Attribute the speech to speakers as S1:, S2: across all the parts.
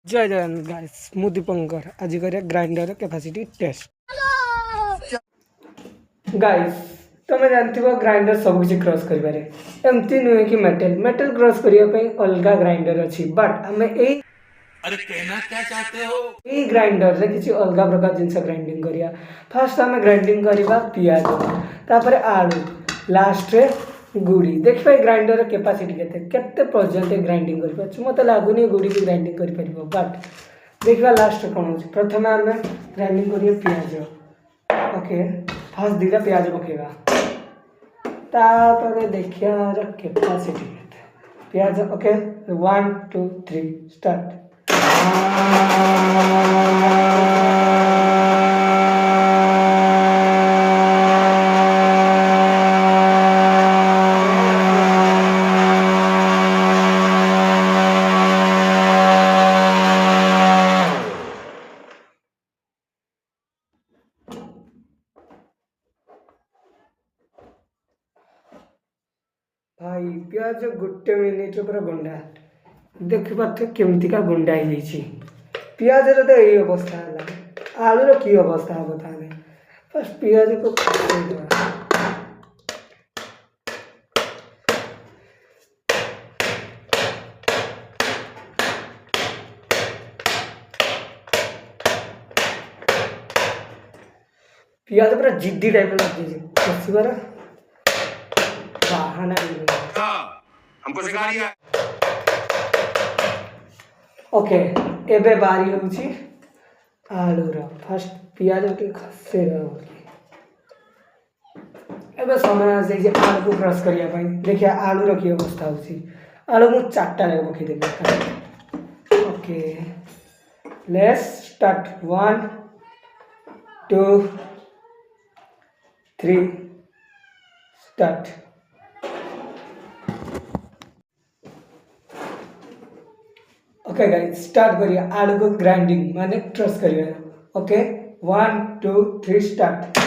S1: जय जगन्नाथ गाइस, मु दीपंकर आज करिया ग्राइंडर कैपेसिटी टेस्ट। गाइस तुम जानथिबो ग्राइंडर सब किसी क्रॉस करिबारे एमती नुहे कि मेटल क्रॉस करिया पे अलगा ग्राइंडर अछि, बट हमें ए अरे कहना क्या चाहते हो ए ग्राइंडर रे किसी अलगा प्रकार जिनस ग्राइंडिंग करिया। फर्स्ट हमें ग्राइंडिंग करिबा पियाज, तापर आलू, लास्ट रे गुड़ी। देखिए ग्राइंडर कैपेसिटी केते पर्यंत ग्राइंडिंग कर पाछ मते लागुनी गुड़ी भी ग्राइंडिंग कर परिबो, बट देखिबा लास्ट कोन होछ। प्रथमे हमें ग्राइंडिंग करिए पियाज। ओके फर्स्ट दिला पियाज पकेबा, तापर देखिया र कैपेसिटी केते पियाज। Okay 1 2 3 start. भाई पियाज गोटे मिनिट पूरा गुंडा देखिए केमतिका गुंडा ही पियाज तो यही अवस्था है। आलूर कि अवस्था हम ताने फर्स्ट पियाज को पियाज पूरा जिद्दी टाइप लगे बहाना हमको सिखा दिया। ओके एबे बारी होची आलूर। फर्स्ट पियाज के खसे एबे समय आसे जे आलू को क्रश करिया भाई। देखिए आलूर की अवस्था होची, आलू मु चारटा रे पकई देबे। Okay let's start 1 2 3 start. Okay guys start करिए आलू को ग्राइंडिंग माने क्रश करिए। Okay 1 2 3 start.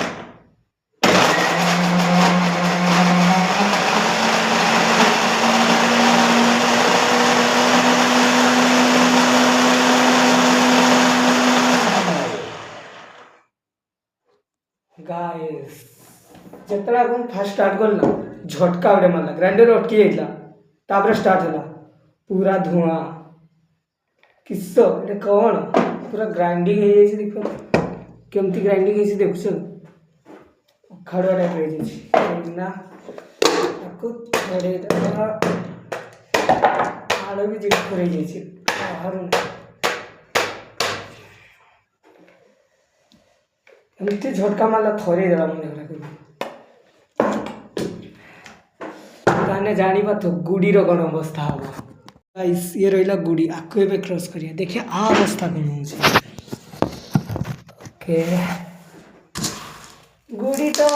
S1: गाइस जतरा को फर्स्ट स्टार्ट करला झटका उडे मारला, ग्राइंडर अटकी जाइला, तापर स्टार्ट होला पूरा धुआं किस्सो एटा कौन पूरा ग्राइंडिंग हो जाइए। देख केमती ग्राइंडिंग हो देखुछ खड़ुआ टाइप हो आपको छड़े आलू भी जिस पर बाहर एमती झटका मारला थरे देला मन ताने जानी तो गुड़ीर कौन अवस्था हम। गाइस ये रहा गुड़ी आको एबे क्रॉस करिए। देखिए आ अवस्था कौन हो। ओके गुड़ी तो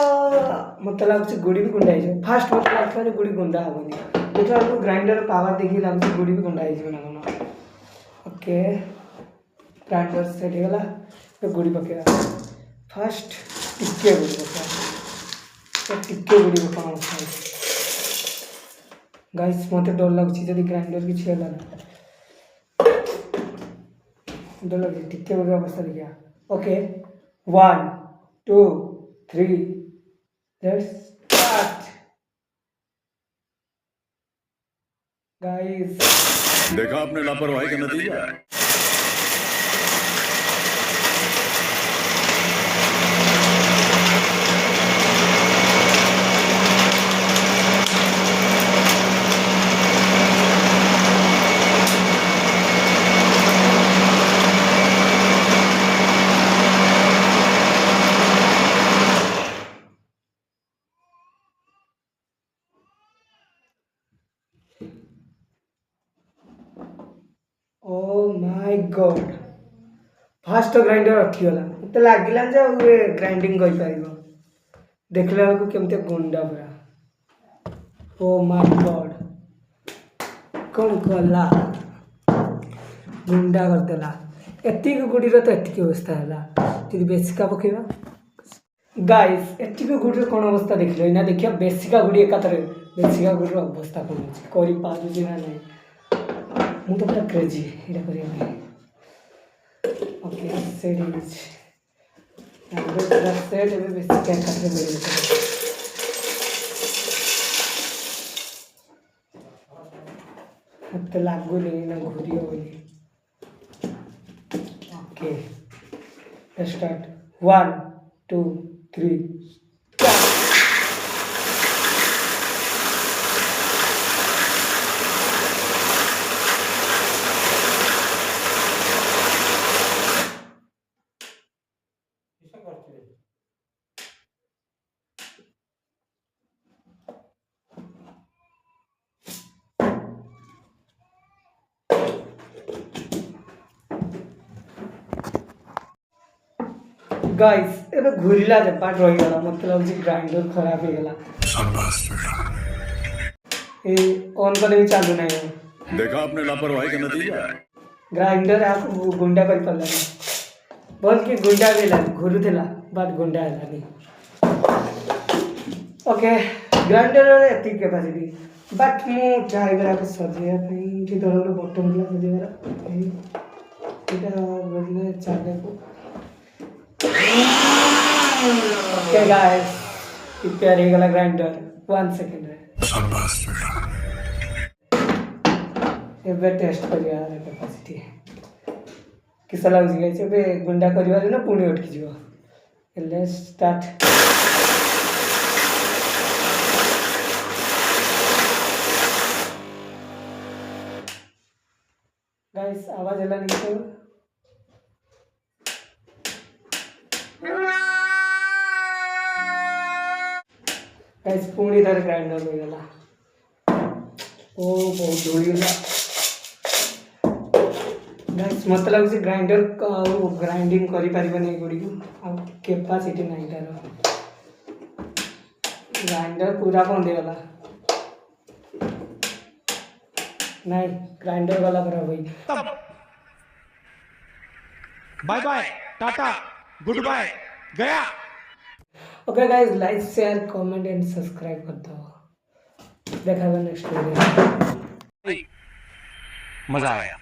S1: मत लगे गुड़ी भी गुंडा हो फास्ट मत लगे गुड़ी गुंडा हेनी देखा ग्राइंडर पावर देखिए लगे गुड़ी भी गुंडा हो ना कौन। ओके ग्राइंडर सेट होगा तो गुड़ी पकेगा। फास्ट टिके गुड़ी पकेगा टिके गुड़ी पका गाइस मत डर लगुच जब ग्राइंडर किसी डर लगे टिके गुड़ी अवस्था देखिए। Okay 1 2 3 let's start. गाइस
S2: देखा आपने लापरवाही का नतीजा।
S1: Oh my god fast grinder अटकीगला मत लगिला जे ग्राइंडिंग कर पारिबो देखला बेलू केमते गुंडा पूरा। ओ माय गॉड कौन कला गुंडा करदेला एतिक गुड़ीर तो एतिक अवस्था है जी बेसिका पकेबा। गाइस एतिक गुड़ीर कौन अवस्था देख ना देखिए बेसिका गुड़ी एकाथरे बेसिका गुड़ीर अवस्था कौन कर पारे ना नहीं। ମୁଁ ତ ପୁରା କ୍ରେଜି ଏଇଟା କରିବା ପାଇଁ। ओके सेट ହେଇଛି ଗ୍ରାଇଣ୍ଡର ପୁରା ସେଟ୍ ଏବେ ବେଶୀ କ୍ୟାକାରେ ମିଳିବ ମତେ ଲାଗୁନି ନା ଘୁରିବ ବୋଲି ओके स्टार्ट 1 2 3 गाइस एबे घुरिला जे पार्ट रही गला मतलब जे ग्राइंडर खराब हो गला ए ऑन करले भी चालू नहीं है
S2: देखा आपने लापरवाही का नतीजा है।
S1: ग्राइंडर आप गुंडा कर पड़ला बोल के गुंडा गेला घुरु थिला बाद गुंडा आला नहीं ओके ग्राइंडर रे एती कैपेसिटी बट मु ट्राई करा के सजिया पई कि दरले बटन दिला सजिया एटा बोलने चाले को ओके गाइस प्रिपेयर हो गला ग्राइंडर 1 सेकंड रे एबे टेस्ट करिया रे कैपेसिटी किसा लागु गाइस एबे गुंडा करिवा रे ना पुणी अटकी जीवा लेट्स स्टार्ट गाइस आवाज एला नहीं तो गाइस पूरी तरह ग्राइंडर हो गला ओ बहुत धूली गला गाइस मतलब से ग्राइंडर ग्राइंडिंग करि परिबने गुडी आ कैपेसिटी नहीं तार ग्राइंडर पूरा बंद हो गला नहीं ग्राइंडर वाला खराब हुई
S3: bye bye tata goodbye गया
S1: okay guys like share comment and subscribe कर दो देखा नेक्स्ट वीडियो
S3: मजा आया